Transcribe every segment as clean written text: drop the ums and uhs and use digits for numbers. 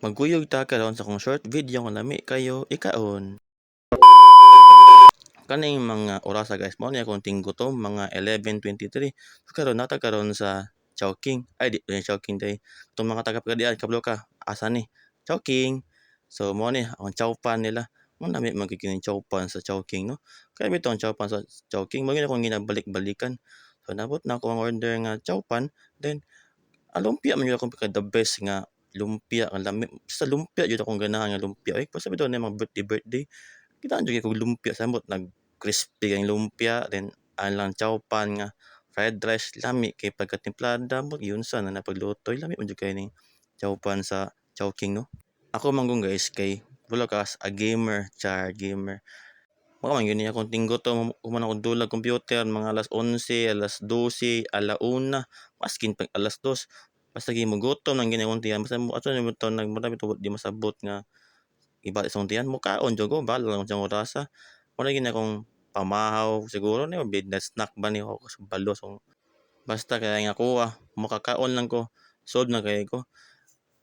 Magkuyog ta karon sa akong short video nga lami kayo ikaon. Kaning mga orasa guys, mao ni akong tinggutom mga 11:23. So karon natag karon sa Chowking. Ay di Chowking day. Itong mga taga Pagadian kabalo ka. Asa ni? Chowking. So mao ni ang chowpan nila. Mo nami magikining chowpan sa Chowking no. Kaya bitong chowpan sa Chowking mo gyud akong ginabalik-balikan. So nabot na ako ang order nga chowpan, then lumpia man gyud akong pinaka the best nga lumpia ang lami sa lumpia jud akong ganahan nga lumpia. Ay pasabi daw na mga birthday. Kitaan jud kog lumpia samot nag-crispy ang lumpia, then ang lang chowpan nga fried rice lami kay pagkatimplada mo yun sana na pagluto lami man jud kay ning chowpan sa Chowking no. Ako manggong guys kay wala kas a gamer, gamer. Mao man gyud ni akong tinggutom human akong dulag computer mga alas 11, alas 12, alauna, maskin pag alas 2. Basta gimugutom lang gini akong tiyan basta mo ato na mo to nagmarami to di masabot nga iba isang tiyan mo kaon jud ko bahala lang sa orasa. Mao na gini akong pamahaw siguro ni midnight snack ba ni ako sa balos basta kaya nga kuha makakaon lang ko sud na kay ko.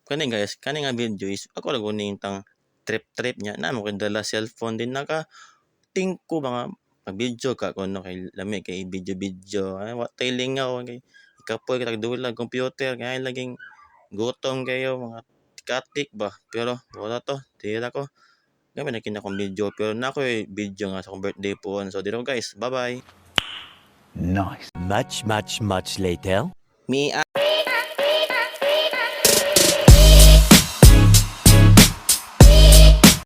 Kani guys, kani nga video is ako lang uning tang trip niya na mo kay dala cellphone din naka tingko mga mag-video ka kuno kay lami kay video ay wa tay lingaw kay ikapoy ka tagdulag computer kaya laging gutom kayo mga tikatik ba pero wala to tira ko gamay na kina akong video pero na ako'y video nga sa akong birthday po so dito guys bye bye. Nice. Much later. Me